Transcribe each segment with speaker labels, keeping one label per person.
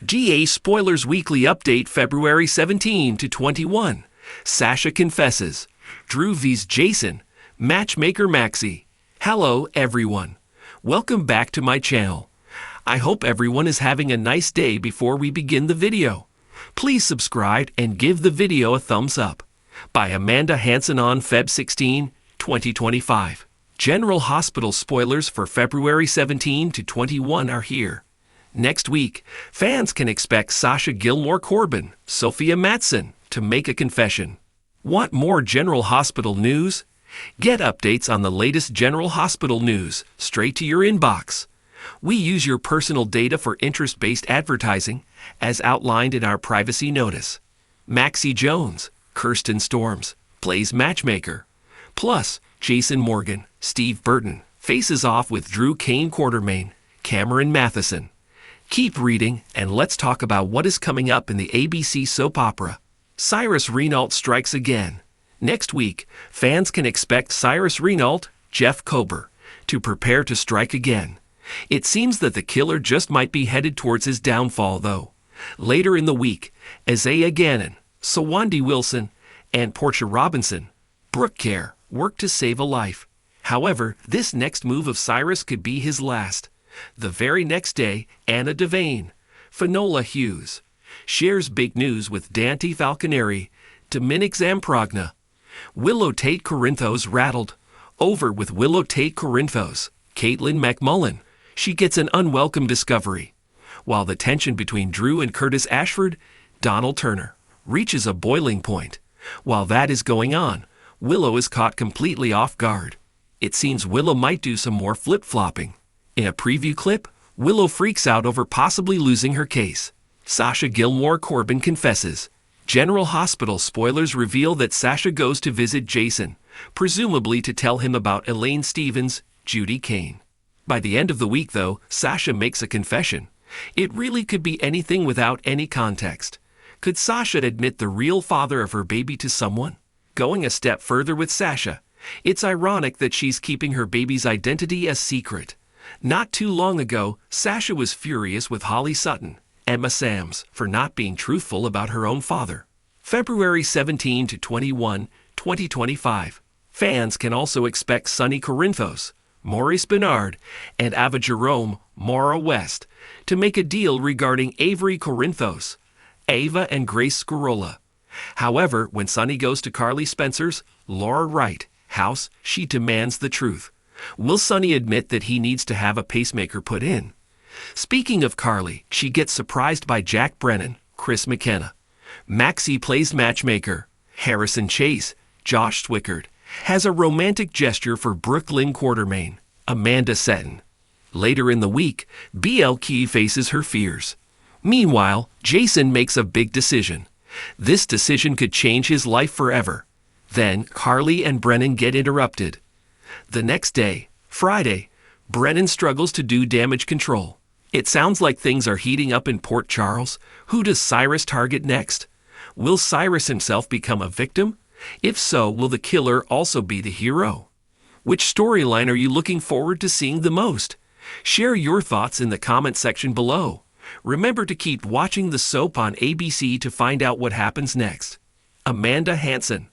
Speaker 1: GA Spoilers Weekly Update February 17 to 21. Sasha confesses. Drew vs. Jason. Matchmaker Maxi. Hello everyone. Welcome back to my channel. I hope everyone is having a nice day before we begin the video. Please subscribe and give the video a thumbs up. By Amanda Hansen on Feb 16, 2025. General Hospital spoilers for February 17 to 21 are here. Next week, fans can expect Sasha Gilmore Corbin, Sophia Matson, to make a confession. Want more General Hospital news? Get updates on the latest General Hospital news straight to your inbox. We use your personal data for interest-based advertising, as outlined in our privacy notice. Maxie Jones, Kirsten Storms, plays Matchmaker. Plus, Jason Morgan, Steve Burton, faces off with Drew Cain Quartermain, Cameron Matheson. Keep reading, and let's talk about what is coming up in the ABC soap opera. Cyrus Renault strikes again. Next week, fans can expect Cyrus Renault, Jeff Kober, to prepare to strike again. It seems that the killer just might be headed towards his downfall, though. Later in the week, Isaiah Gannon, Sawandi Wilson, and Portia Robinson, Brooke Care, work to save a life. However, this next move of Cyrus could be his last. The very next day, Anna Devane, Finola Hughes, shares big news with Dante Falconeri, Dominic Zamprogna. Willow Tate Corinthos rattled. Over with Willow Tate Corinthos, Caitlin McMullen. She gets an unwelcome discovery. While the tension between Drew and Curtis Ashford, Donald Turner, reaches a boiling point. While that is going on, Willow is caught completely off guard. It seems Willow might do some more flip-flopping. In a preview clip, Willow freaks out over possibly losing her case. Sasha Gilmore Corbin confesses. General Hospital spoilers reveal that Sasha goes to visit Jason, presumably to tell him about Elaine Stevens, Judy Cain. By the end of the week, though, Sasha makes a confession. It really could be anything without any context. Could Sasha admit the real father of her baby to someone? Going a step further with Sasha, it's ironic that she's keeping her baby's identity a secret. Not too long ago, Sasha was furious with Holly Sutton, Emma Sams, for not being truthful about her own father. February 17 to 21, 2025. Fans can also expect Sonny Corinthos, Maurice Bernard, and Ava Jerome, Maura West, to make a deal regarding Avery Corinthos, Ava and Grace Scarola. However, when Sonny goes to Carly Spencer's, Laura Wright, house, she demands the truth. Will Sonny admit that he needs to have a pacemaker put in? Speaking of Carly, she gets surprised by Jack Brennan, Chris McKenna. Maxie plays Matchmaker. Harrison Chase, Josh Swickard, has a romantic gesture for Brooklyn Quartermain, Amanda Seton. Later in the week, BLK faces her fears. Meanwhile, Jason makes a big decision. This decision could change his life forever. Then, Carly and Brennan get interrupted. The next day, Friday, Brennan struggles to do damage control. It sounds like things are heating up in Port Charles. Who does Cyrus target next? Will Cyrus himself become a victim? If so, will the killer also be the hero? Which storyline are you looking forward to seeing the most? Share your thoughts in the comment section below. Remember to keep watching the soap on ABC to find out what happens next. Amanda Hansen.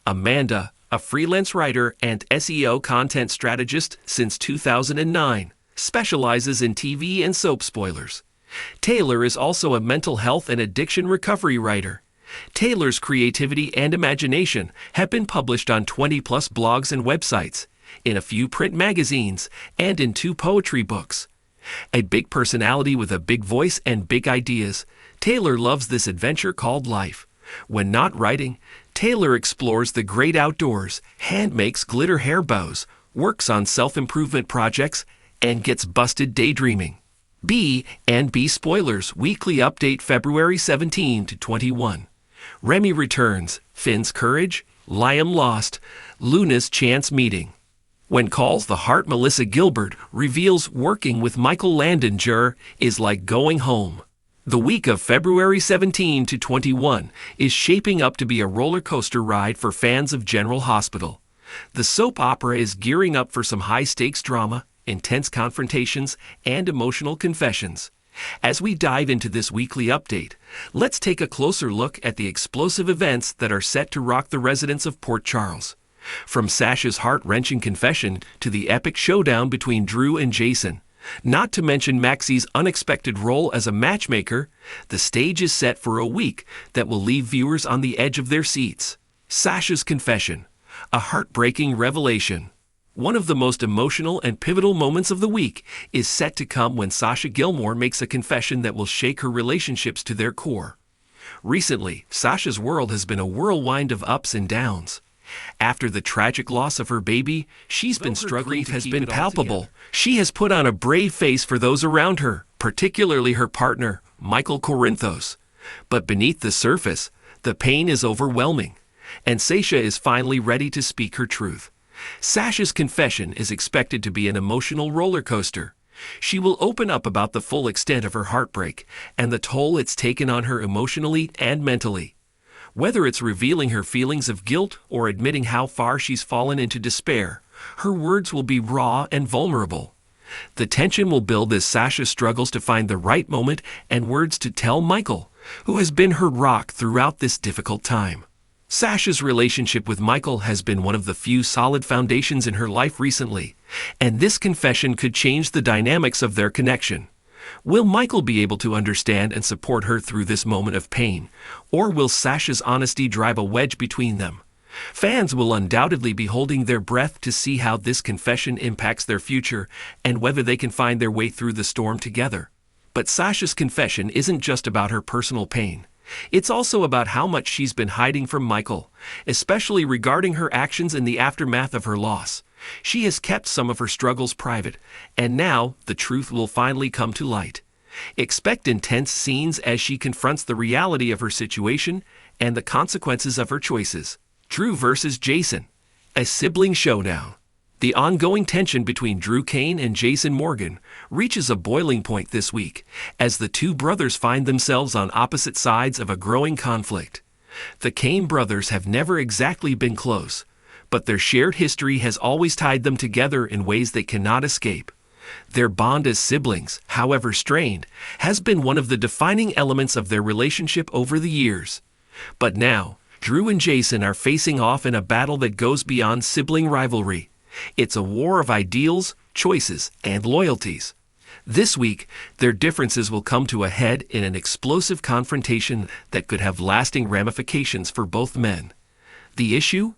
Speaker 1: Amanda, a freelance writer and SEO content strategist since 2009, specializes in TV and soap spoilers. Taylor is also a mental health and addiction recovery writer. Taylor's creativity and imagination have been published on 20-plus blogs and websites, in a few print magazines, and in 2 poetry books. A big personality with a big voice and big ideas, Taylor loves this adventure called life. When not writing, Taylor explores the great outdoors, hand makes glitter hair bows, works on self-improvement projects, and gets busted daydreaming. B&B Spoilers Weekly Update February 17 to 21. Remy returns, Finn's courage, Liam lost, Luna's chance meeting. When calls the heart, Melissa Gilbert reveals working with Michael Landinger is like going home. The week of February 17 to 21 is shaping up to be a roller coaster ride for fans of General Hospital. The soap opera is gearing up for some high-stakes drama, intense confrontations, and emotional confessions. As we dive into this weekly update, let's take a closer look at the explosive events that are set to rock the residents of Port Charles. From Sasha's heart-wrenching confession to the epic showdown between Drew and Jason, not to mention Maxie's unexpected role as a matchmaker, the stage is set for a week that will leave viewers on the edge of their seats. Sasha's confession, a heartbreaking revelation. One of the most emotional and pivotal moments of the week is set to come when Sasha Gilmore makes a confession that will shake her relationships to their core. Recently, Sasha's world has been a whirlwind of ups and downs. After the tragic loss of her baby, she's been struggling to keep it all together. She has put on a brave face for those around her, particularly her partner, Michael Corinthos. But beneath the surface, the pain is overwhelming, and Sasha is finally ready to speak her truth. Sasha's confession is expected to be an emotional roller coaster. She will open up about the full extent of her heartbreak and the toll it's taken on her emotionally and mentally. Whether it's revealing her feelings of guilt or admitting how far she's fallen into despair, her words will be raw and vulnerable. The tension will build as Sasha struggles to find the right moment and words to tell Michael, who has been her rock throughout this difficult time. Sasha's relationship with Michael has been one of the few solid foundations in her life recently, and this confession could change the dynamics of their connection. Will Michael be able to understand and support her through this moment of pain, or will Sasha's honesty drive a wedge between them? Fans will undoubtedly be holding their breath to see how this confession impacts their future and whether they can find their way through the storm together. But Sasha's confession isn't just about her personal pain. It's also about how much she's been hiding from Michael, especially regarding her actions in the aftermath of her loss. She has kept some of her struggles private, and now the truth will finally come to light. Expect intense scenes as she confronts the reality of her situation and the consequences of her choices. Drew versus Jason, a sibling showdown. The ongoing tension between Drew Cain and Jason Morgan reaches a boiling point this week as the two brothers find themselves on opposite sides of a growing conflict. The Cain brothers have never exactly been close, but their shared history has always tied them together in ways they cannot escape. Their bond as siblings, however strained, has been one of the defining elements of their relationship over the years. But now, Drew and Jason are facing off in a battle that goes beyond sibling rivalry. It's a war of ideals, choices, and loyalties. This week, their differences will come to a head in an explosive confrontation that could have lasting ramifications for both men. The issue?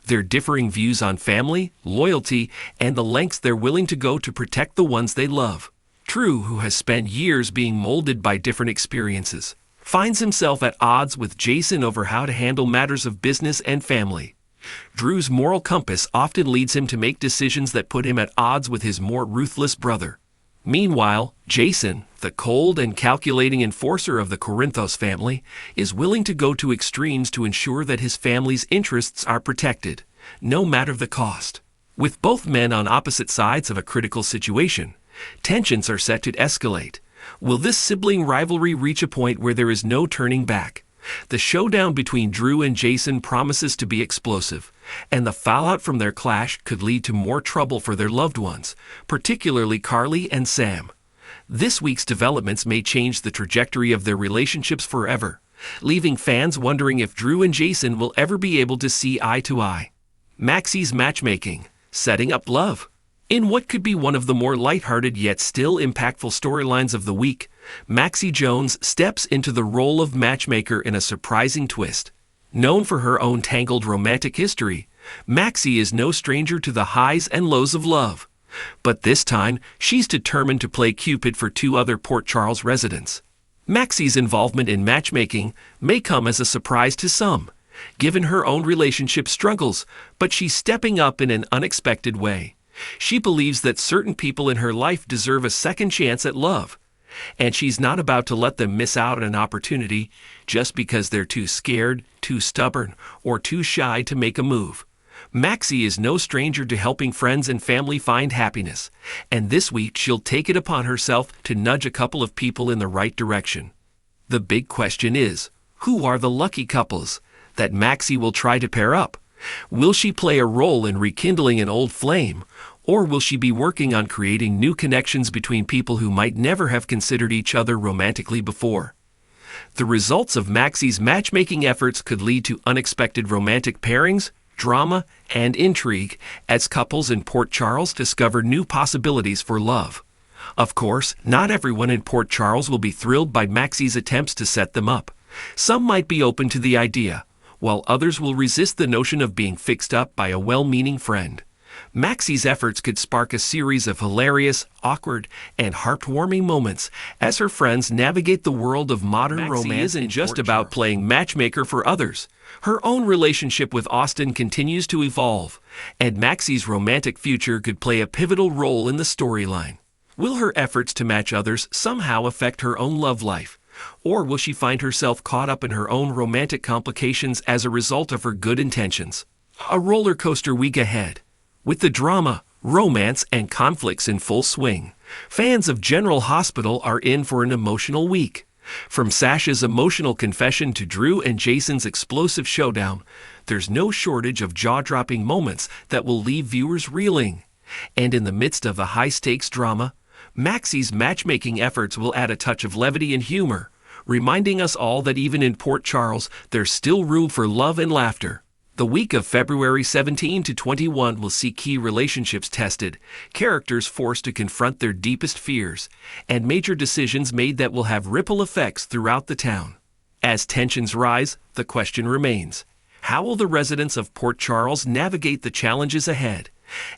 Speaker 1: Their differing views on family, loyalty, and the lengths they're willing to go to protect the ones they love. Drew, who has spent years being molded by different experiences, finds himself at odds with Jason over how to handle matters of business and family. Drew's moral compass often leads him to make decisions that put him at odds with his more ruthless brother. Meanwhile, Jason, the cold and calculating enforcer of the Corinthos family, is willing to go to extremes to ensure that his family's interests are protected, no matter the cost. With both men on opposite sides of a critical situation, tensions are set to escalate. Will this sibling rivalry reach a point where there is no turning back? The showdown between Drew and Jason promises to be explosive, and the fallout from their clash could lead to more trouble for their loved ones, particularly Carly and Sam. This week's developments may change the trajectory of their relationships forever, leaving fans wondering if Drew and Jason will ever be able to see eye to eye. Maxie's matchmaking, setting up love. In what could be one of the more lighthearted yet still impactful storylines of the week, Maxie Jones steps into the role of matchmaker in a surprising twist. Known for her own tangled romantic history, Maxie is no stranger to the highs and lows of love. But this time, she's determined to play Cupid for two other Port Charles residents. Maxie's involvement in matchmaking may come as a surprise to some, given her own relationship struggles, but she's stepping up in an unexpected way. She believes that certain people in her life deserve a second chance at love, and she's not about to let them miss out on an opportunity just because they're too scared, too stubborn, or too shy to make a move. Maxie is no stranger to helping friends and family find happiness, and this week she'll take it upon herself to nudge a couple of people in the right direction. The big question is, who are the lucky couples that Maxie will try to pair up? Will she play a role in rekindling an old flame, Or will she be working on creating new connections between people who might never have considered each other romantically before? The results of Maxie's matchmaking efforts could lead to unexpected romantic pairings, drama, and intrigue as couples in Port Charles discover new possibilities for love. Of course, not everyone in Port Charles will be thrilled by Maxie's attempts to set them up. Some might be open to the idea, while others will resist the notion of being fixed up by a well-meaning friend. Maxie's efforts could spark a series of hilarious, awkward, and heartwarming moments as her friends navigate the world of modern romance. Maxie isn't just about playing matchmaker for others. Her own relationship with Austin continues to evolve, and Maxie's romantic future could play a pivotal role in the storyline. Will her efforts to match others somehow affect her own love life? Or will she find herself caught up in her own romantic complications as a result of her good intentions? A roller coaster week ahead. With the drama, romance, and conflicts in full swing, fans of General Hospital are in for an emotional week. From Sasha's emotional confession to Drew and Jason's explosive showdown, there's no shortage of jaw-dropping moments that will leave viewers reeling. And in the midst of the high-stakes drama, Maxie's matchmaking efforts will add a touch of levity and humor, reminding us all that even in Port Charles, there's still room for love and laughter. The week of February 17 to 21 will see key relationships tested, characters forced to confront their deepest fears, and major decisions made that will have ripple effects throughout the town. As tensions rise, the question remains: how will the residents of Port Charles navigate the challenges ahead?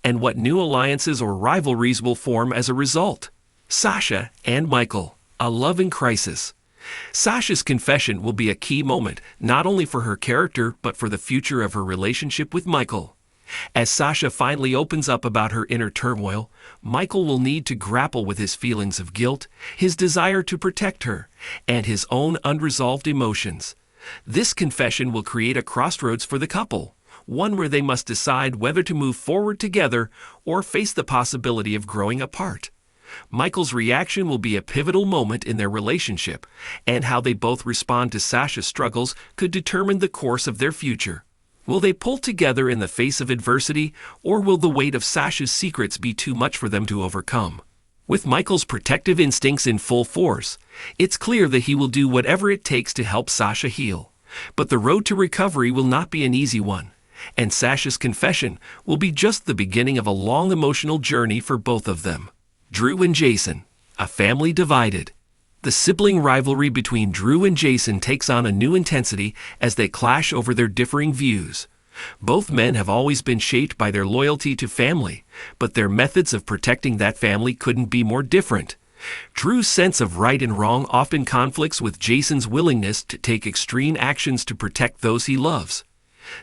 Speaker 1: And what new alliances or rivalries will form as a result? Sasha and Michael, a loving crisis. Sasha's confession will be a key moment, not only for her character, but for the future of her relationship with Michael. As Sasha finally opens up about her inner turmoil, Michael will need to grapple with his feelings of guilt, his desire to protect her, and his own unresolved emotions. This confession will create a crossroads for the couple, one where they must decide whether to move forward together or face the possibility of growing apart. Michael's reaction will be a pivotal moment in their relationship, and how they both respond to Sasha's struggles could determine the course of their future. Will they pull together in the face of adversity, or will the weight of Sasha's secrets be too much for them to overcome? With Michael's protective instincts in full force, it's clear that he will do whatever it takes to help Sasha heal. But the road to recovery will not be an easy one, and Sasha's confession will be just the beginning of a long emotional journey for both of them. Drew and Jason, a family divided. The sibling rivalry between Drew and Jason takes on a new intensity as they clash over their differing views. Both men have always been shaped by their loyalty to family, but their methods of protecting that family couldn't be more different. Drew's sense of right and wrong often conflicts with Jason's willingness to take extreme actions to protect those he loves.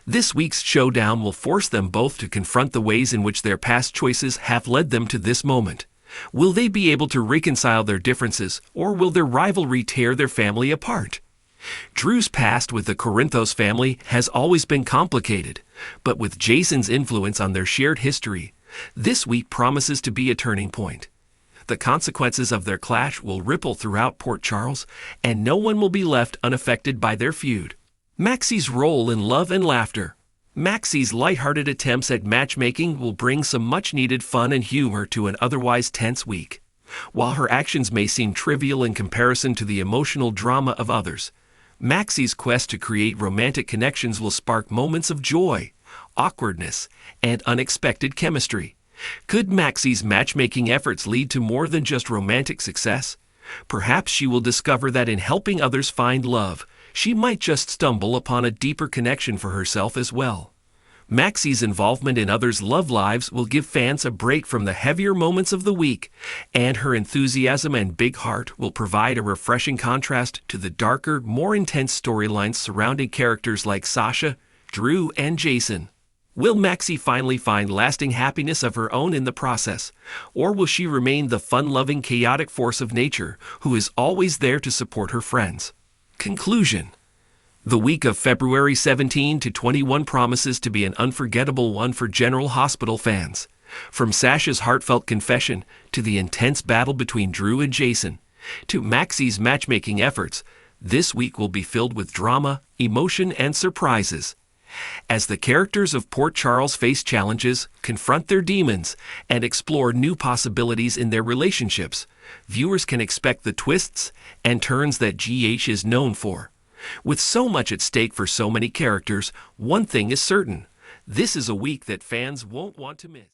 Speaker 1: This week's showdown will force them both to confront the ways in which their past choices have led them to this moment. Will they be able to reconcile their differences, or will their rivalry tear their family apart? Drew's past with the Corinthos family has always been complicated, but with Jason's influence on their shared history, this week promises to be a turning point. The consequences of their clash will ripple throughout Port Charles, and no one will be left unaffected by their feud. Maxie's role in love and laughter. Maxie's lighthearted attempts at matchmaking will bring some much-needed fun and humor to an otherwise tense week. While her actions may seem trivial in comparison to the emotional drama of others, Maxie's quest to create romantic connections will spark moments of joy, awkwardness, and unexpected chemistry. Could Maxie's matchmaking efforts lead to more than just romantic success? Perhaps she will discover that in helping others find love, she might just stumble upon a deeper connection for herself as well. Maxie's involvement in others' love lives will give fans a break from the heavier moments of the week, and her enthusiasm and big heart will provide a refreshing contrast to the darker, more intense storylines surrounding characters like Sasha, Drew, and Jason. Will Maxie finally find lasting happiness of her own in the process, or will she remain the fun-loving, chaotic force of nature who is always there to support her friends? Conclusion. The week of February 17 to 21 promises to be an unforgettable one for General Hospital fans. From Sasha's heartfelt confession to the intense battle between Drew and Jason, to Maxie's matchmaking efforts, this week will be filled with drama, emotion, and surprises. As the characters of Port Charles face challenges, confront their demons, and explore new possibilities in their relationships, viewers can expect the twists and turns that GH is known for. With so much at stake for so many characters, one thing is certain: this is a week that fans won't want to miss.